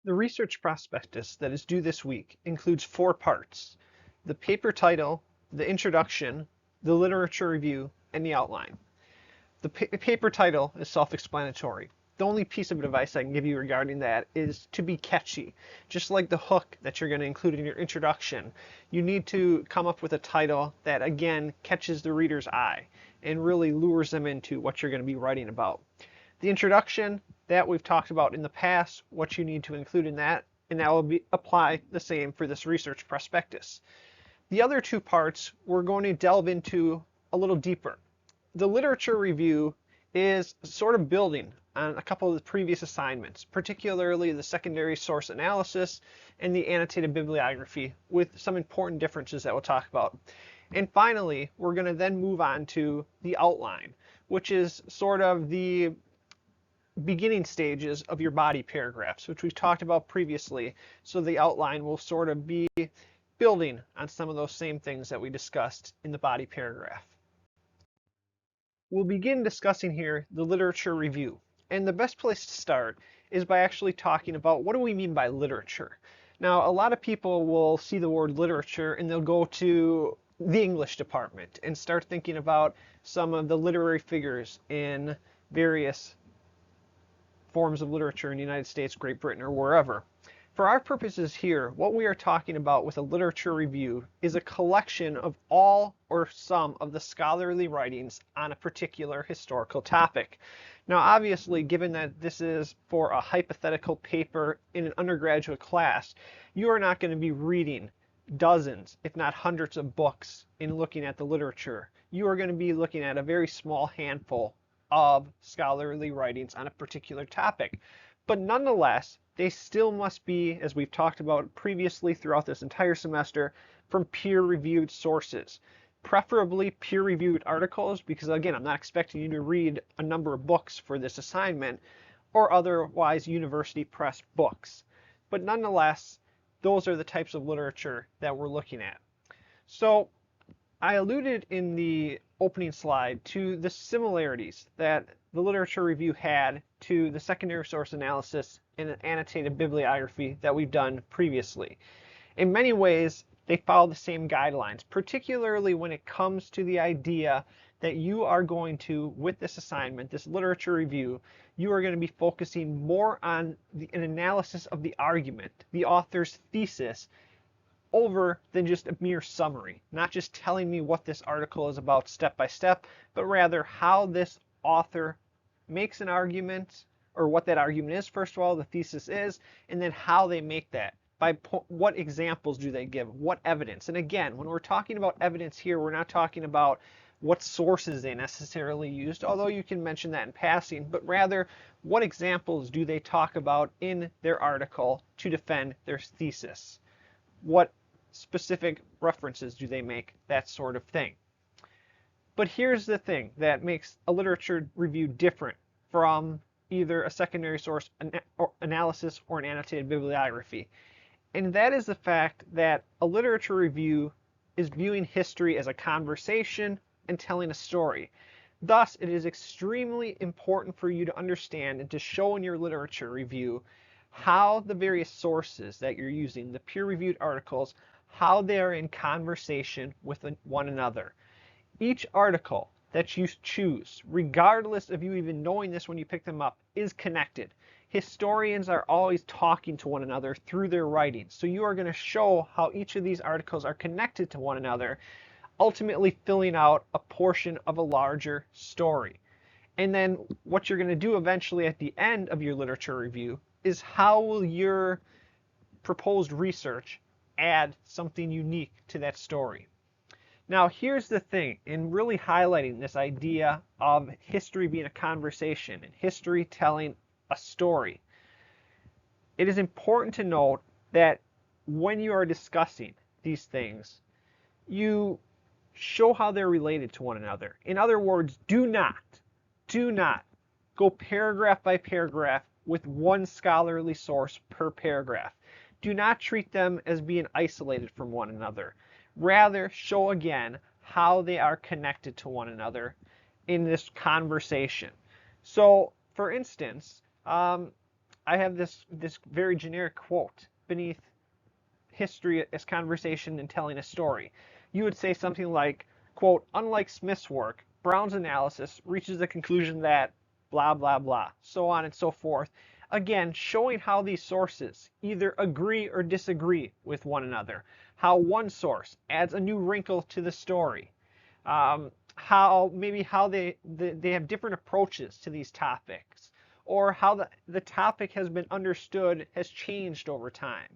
The research prospectus that is due this week includes 4 parts: the paper title, the introduction, the literature review, and the outline. The paper title is self-explanatory. The only piece of advice I can give you regarding that is to be catchy. Just like the hook that you're going to include in your introduction, you need to come up with a title that, again, catches the reader's eye and really lures them into what you're going to be writing about. The introduction, that we've talked about in the past, what you need to include in that, and that will apply the same for this research prospectus. The other 2 parts we're going to delve into a little deeper. The literature review is sort of building on a couple of the previous assignments, particularly the secondary source analysis and the annotated bibliography, with some important differences that we'll talk about. And finally, we're going to then move on to the outline, which is sort of the beginning stages of your body paragraphs, which we've talked about previously. So the outline will sort of be building on some of those same things that we discussed in the body paragraph. We'll begin discussing here the literature review. And the best place to start is by actually talking about what do we mean by literature. Now, a lot of people will see the word literature and they'll go to the English department and start thinking about some of the literary figures in various forms of literature in the United States, Great Britain, or wherever. For our purposes here, what we are talking about with a literature review is a collection of all or some of the scholarly writings on a particular historical topic. Now, obviously, given that this is for a hypothetical paper in an undergraduate class, you are not going to be reading dozens, if not hundreds of books in looking at the literature. You are going to be looking at a very small handful of scholarly writings on a particular topic. But nonetheless, they still must be, as we've talked about previously throughout this entire semester, from peer-reviewed sources. Preferably peer-reviewed articles, because again, I'm not expecting you to read a number of books for this assignment, or otherwise university press books. But nonetheless, those are the types of literature that we're looking at. So I alluded in the opening slide to the similarities that the literature review had to the secondary source analysis and an annotated bibliography that we've done previously. In many ways, they follow the same guidelines, particularly when it comes to the idea that you are going to, with this assignment, this literature review, you are going to be focusing more on an analysis of the argument, the author's thesis, over than just a mere summary. Not just telling me what this article is about step by step, but rather how this author makes an argument, or what that argument is, first of all, the thesis is, and then how they make that. By what examples do they give? What evidence? And again, when we're talking about evidence here, we're not talking about what sources they necessarily used, although you can mention that in passing, but rather what examples do they talk about in their article to defend their thesis? What specific references do they make? That sort of thing. But here's the thing that makes a literature review different from either a secondary source analysis or an annotated bibliography. And that is the fact that a literature review is viewing history as a conversation and telling a story. Thus, it is extremely important for you to understand and to show in your literature review how the various sources that you're using, the peer-reviewed articles, how they are in conversation with one another. Each article that you choose, regardless of you even knowing this when you pick them up, is connected. Historians are always talking to one another through their writings. So you are going to show how each of these articles are connected to one another, ultimately filling out a portion of a larger story. And then what you're going to do eventually at the end of your literature review is how will your proposed research add something unique to that story. Now, here's the thing, in really highlighting this idea of history being a conversation and history telling a story, it is important to note that when you are discussing these things, you show how they're related to one another. In other words, do not go paragraph by paragraph with one scholarly source per paragraph. Do not treat them as being isolated from one another. Rather, show again how they are connected to one another in this conversation. So, for instance, I have this very generic quote beneath history as conversation and telling a story. You would say something like, quote, unlike Smith's work, Brown's analysis reaches the conclusion that blah, blah, blah, so on and so forth. Again, showing how these sources either agree or disagree with one another, how one source adds a new wrinkle to the story, how they have different approaches to these topics, or how the topic has been understood has changed over time,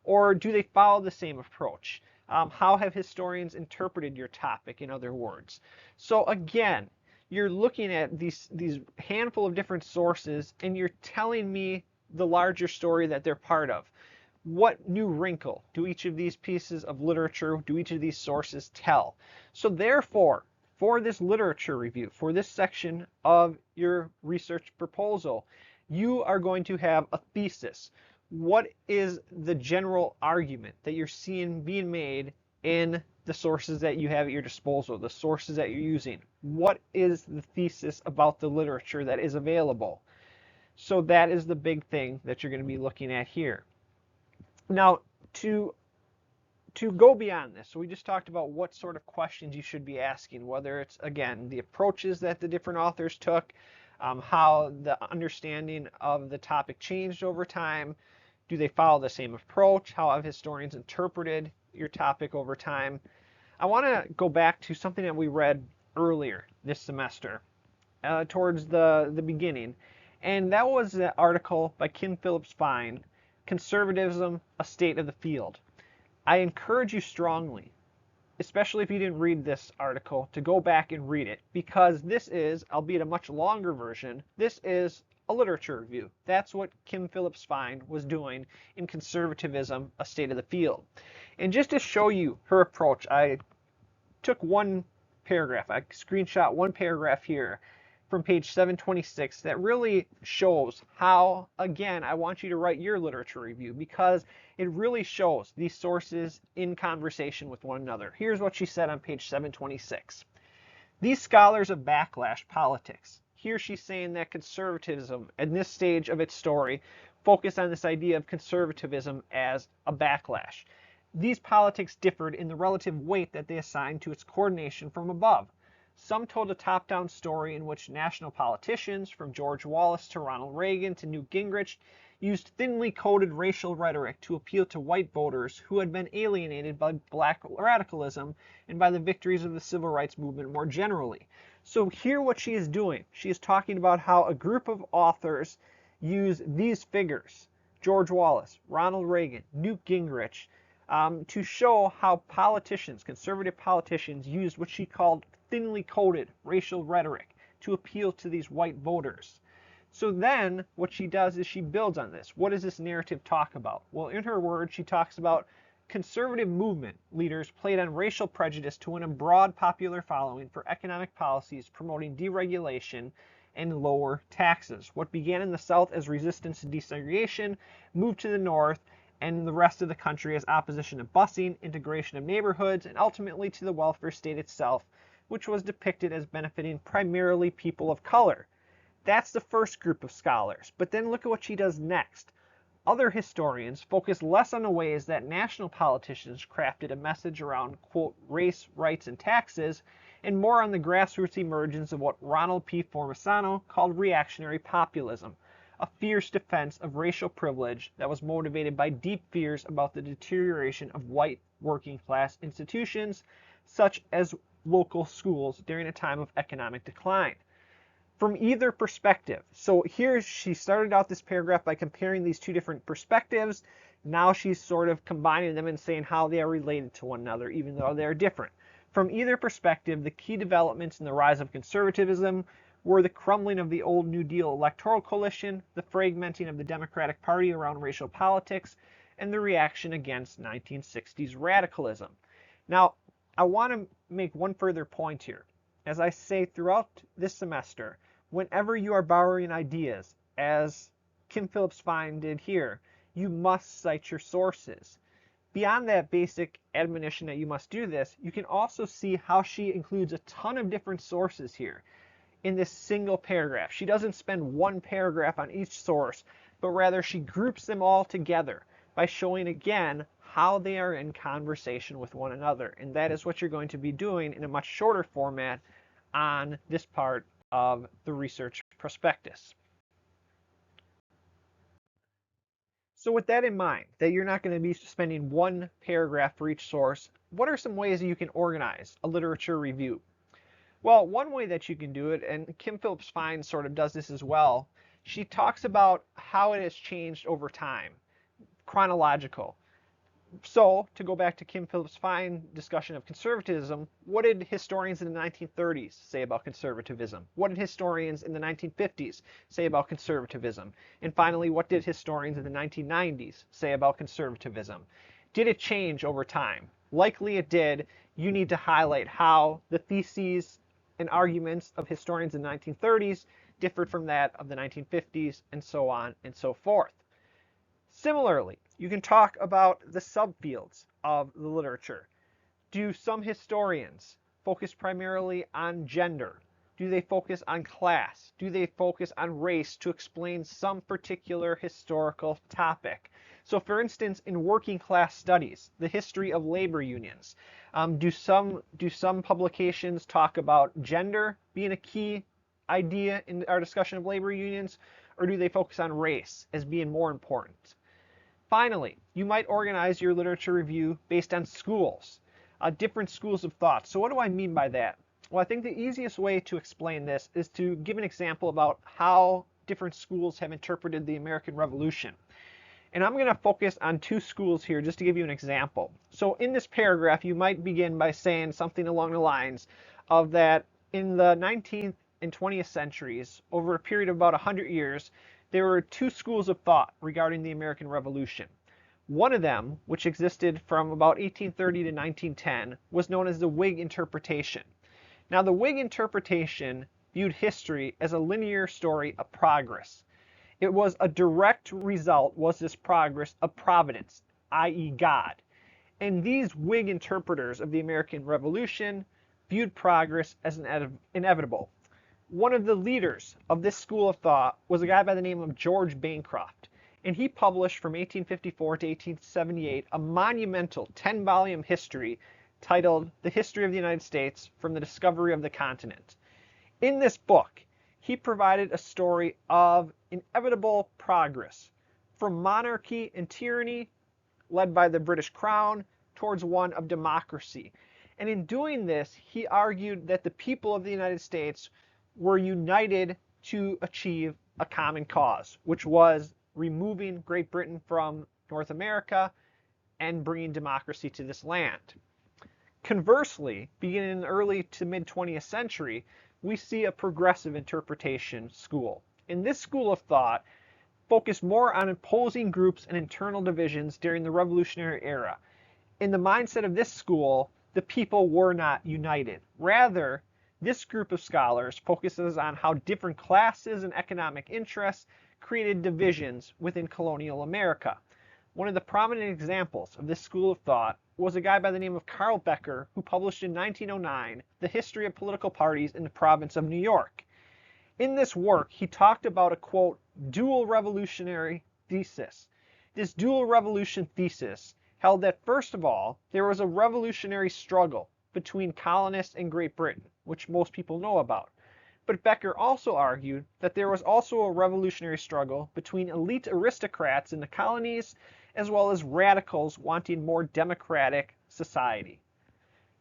or do they follow the same approach? How have historians interpreted your topic, in other words? So again, you're looking at these handful of different sources, and you're telling me the larger story that they're part of. What new wrinkle do each of these pieces of literature, do each of these sources tell? So therefore, for this literature review, for this section of your research proposal, you are going to have a thesis. What is the general argument that you're seeing being made in the sources that you have at your disposal, the sources that you're using? What is the thesis about the literature that is available? So that is the big thing that you're going to be looking at here. Now, to go beyond this, so we just talked about what sort of questions you should be asking, whether it's, again, the approaches that the different authors took, how the understanding of the topic changed over time, do they follow the same approach, how have historians interpreted your topic over time. I want to go back to something that we read earlier this semester, towards the beginning, and that was an article by Kim Phillips Fine, Conservatism, A State of the Field. I encourage you strongly, especially if you didn't read this article, to go back and read it, because this is, albeit a much longer version, this is a literature review. That's what Kim Phillips Fine was doing in Conservatism, A State of the Field. And just to show you her approach, I took one paragraph, I screenshot one paragraph here from page 726 that really shows how, again, I want you to write your literature review, because it really shows these sources in conversation with one another. Here's what she said on page 726. These scholars of backlash politics. Here she's saying that conservatism, at this stage of its story, focused on this idea of conservatism as a backlash. These politics differed in the relative weight that they assigned to its coordination from above. Some told a top-down story in which national politicians, from George Wallace to Ronald Reagan to Newt Gingrich, used thinly coded racial rhetoric to appeal to white voters who had been alienated by black radicalism and by the victories of the civil rights movement more generally. So here what she is doing, she is talking about how a group of authors use these figures, George Wallace, Ronald Reagan, Newt Gingrich, to show how politicians, conservative politicians, used what she called thinly coded racial rhetoric to appeal to these white voters. So then what she does is she builds on this. What does this narrative talk about? Well, in her words, she talks about conservative movement leaders played on racial prejudice to win a broad popular following for economic policies promoting deregulation and lower taxes. What began in the South as resistance to desegregation moved to the North and the rest of the country as opposition to busing, integration of neighborhoods, and ultimately to the welfare state itself, which was depicted as benefiting primarily people of color. That's the first group of scholars. But then look at what she does next. Other historians focus less on the ways that national politicians crafted a message around, quote, race, rights, and taxes, and more on the grassroots emergence of what Ronald P. Formisano called reactionary populism, a fierce defense of racial privilege that was motivated by deep fears about the deterioration of white working class institutions, such as local schools during a time of economic decline. From either perspective. So here she started out this paragraph by comparing these two different perspectives. Now she's sort of combining them and saying how they are related to one another, even though they're different. From either perspective, the key developments in the rise of conservatism were the crumbling of the old New Deal electoral coalition, the fragmenting of the Democratic Party around racial politics, and the reaction against 1960s radicalism. Now, I want to make one further point here. As I say throughout this semester, whenever you are borrowing ideas, as Kim Phillips Fine did here, you must cite your sources. Beyond that basic admonition that you must do this, you can also see how she includes a ton of different sources here in this single paragraph. She doesn't spend one paragraph on each source but rather she groups them all together by showing again how they are in conversation with one another. And that is what you're going to be doing in a much shorter format on this part of the research prospectus. So with that in mind, that you're not going to be spending one paragraph for each source, what are some ways that you can organize a literature review? Well, one way that you can do it, and Kim Phillips Fine sort of does this as well, she talks about how it has changed over time, chronological. So, to go back to Kim Phillips Fine discussion of conservatism, what did historians in the 1930s say about conservatism? What did historians in the 1950s say about conservatism? And finally, what did historians in the 1990s say about conservatism? Did it change over time? Likely it did. You need to highlight how the theses and arguments of historians in the 1930s differed from that of the 1950s, and so on and so forth. Similarly, you can talk about the subfields of the literature. Do some historians focus primarily on gender? Do they focus on class? Do they focus on race to explain some particular historical topic? So for instance, in working class studies, the history of labor unions, do some publications talk about gender being a key idea in our discussion of labor unions, or do they focus on race as being more important? Finally, you might organize your literature review based on schools, different schools of thought. So what do I mean by that? Well, I think the easiest way to explain this is to give an example about how different schools have interpreted the American Revolution. And I'm going to focus on two schools here just to give you an example. So in this paragraph, you might begin by saying something along the lines of that in the 19th and 20th centuries, over a period of about 100 years, there were two schools of thought regarding the American Revolution. One of them, which existed from about 1830 to 1910, was known as the Whig interpretation. Now, the Whig interpretation viewed history as a linear story of progress. It was a direct result, was this progress, of providence, i.e. God. And these Whig interpreters of the American Revolution viewed progress as inevitable. One of the leaders of this school of thought was a guy by the name of George Bancroft, and he published from 1854 to 1878 a monumental 10-volume history titled The History of the United States from the Discovery of the Continent. In this book, he provided a story of inevitable progress from monarchy and tyranny led by the British Crown towards one of democracy. And in doing this, he argued that the people of the United States were united to achieve a common cause, which was removing Great Britain from North America and bringing democracy to this land. Conversely, beginning in the early to mid 20th century, we see a progressive interpretation school. And this school of thought focused more on opposing groups and internal divisions during the Revolutionary era. In the mindset of this school, the people were not united. Rather, this group of scholars focuses on how different classes and economic interests created divisions within colonial America. One of the prominent examples of this school of thought was a guy by the name of Carl Becker, who published in 1909 The History of Political Parties in the Province of New York. In this work, he talked about a, quote, dual revolutionary thesis. This dual revolution thesis held that, first of all, there was a revolutionary struggle between colonists and Great Britain, which most people know about. But Becker also argued that there was also a revolutionary struggle between elite aristocrats in the colonies as well as radicals wanting more democratic society.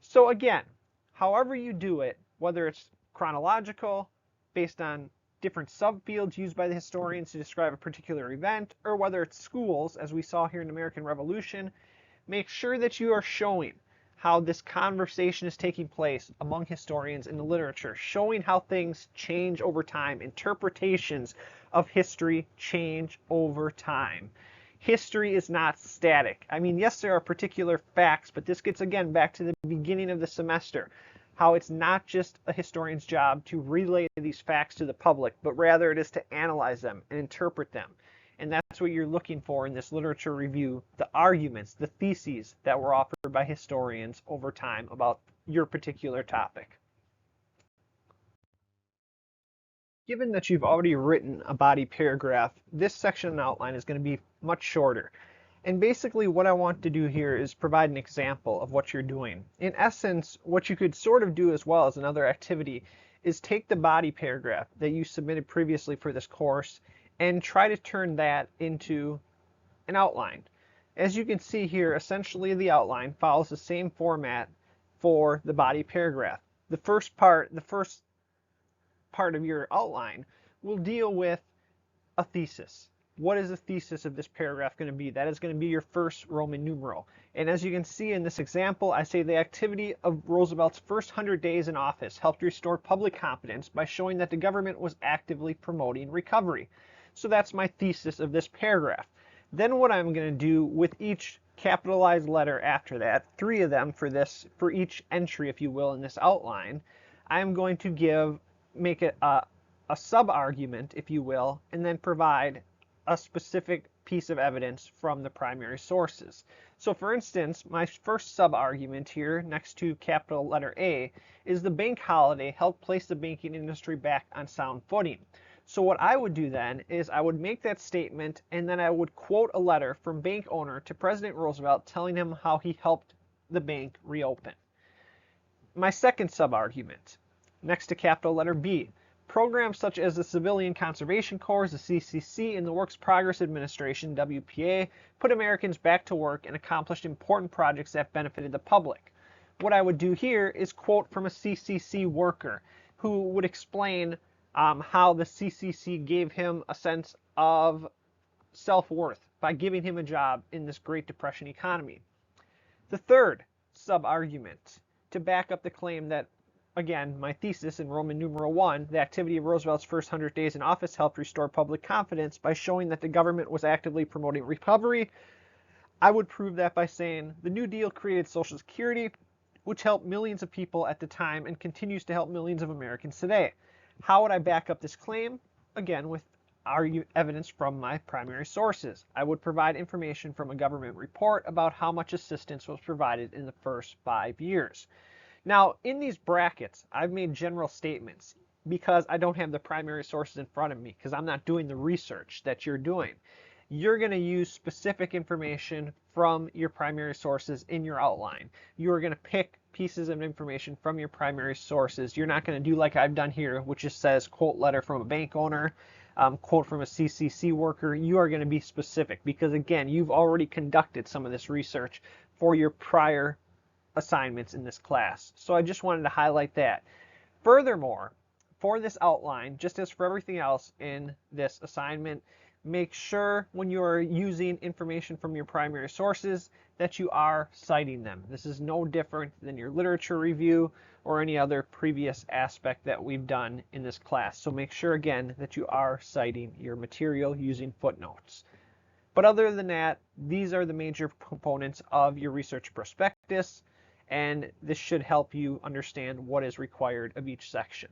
So again, however you do it, whether it's chronological, based on different subfields used by the historians to describe a particular event, or whether it's schools, as we saw here in the American Revolution, make sure that you are showing how this conversation is taking place among historians in the literature, showing how things change over time. Interpretations of history change over time. History is not static. I mean, yes, there are particular facts, but this gets, again, back to the beginning of the semester, how it's not just a historian's job to relay these facts to the public, but rather it is to analyze them and interpret them. And that's what you're looking for in this literature review, the arguments, the theses that were offered by historians over time about your particular topic. Given that you've already written a body paragraph, this section and outline is going to be much shorter. And basically what I want to do here is provide an example of what you're doing. In essence, what you could sort of do as well as another activity is take the body paragraph that you submitted previously for this course and try to turn that into an outline. As you can see here, essentially the outline follows the same format for the body paragraph. The first part of your outline will deal with a thesis. What is the thesis of this paragraph going to be? That is going to be your first Roman numeral. And as you can see in this example, I say the activity of Roosevelt's first 100 days in office helped restore public confidence by showing that the government was actively promoting recovery. So that's my thesis of this paragraph. Then what I'm going to do with each capitalized letter after that, 3 of them for each entry, if you will, in this outline, I'm going to make it a sub-argument, if you will, and then provide a specific piece of evidence from the primary sources. So for instance, my first sub-argument here next to capital letter A is the bank holiday helped place the banking industry back on sound footing. So what I would do then is I would make that statement and then I would quote a letter from bank owner to President Roosevelt telling him how he helped the bank reopen. My second sub-argument, next to capital letter B, programs such as the Civilian Conservation Corps, the CCC, and the Works Progress Administration, WPA, put Americans back to work and accomplished important projects that benefited the public. What I would do here is quote from a CCC worker who would explain how the CCC gave him a sense of self-worth by giving him a job in this Great Depression economy. The third sub-argument to back up the claim that, again, my thesis in Roman numeral 1, the activity of Roosevelt's first 100 days in office helped restore public confidence by showing that the government was actively promoting recovery. I would prove that by saying the New Deal created Social Security, which helped millions of people at the time and continues to help millions of Americans today. How would I back up this claim? Again, with evidence from my primary sources. I would provide information from a government report about how much assistance was provided in the first 5 years. Now, in these brackets, I've made general statements because I don't have the primary sources in front of me because I'm not doing the research that you're doing. You're going to use specific information from your primary sources in your outline. You're going to pick pieces of information from your primary sources. You're not going to do like I've done here, which just says quote letter from a bank owner, quote from a CCC worker. You are going to be specific because, again, you've already conducted some of this research for your prior assignments in this class. So I just wanted to highlight that. Furthermore, for this outline, just as for everything else in this assignment, make sure when you are using information from your primary sources that you are citing them. This is no different than your literature review or any other previous aspect that we've done in this class. So make sure again that you are citing your material using footnotes. But other than that, these are the major components of your research prospectus, and this should help you understand what is required of each section.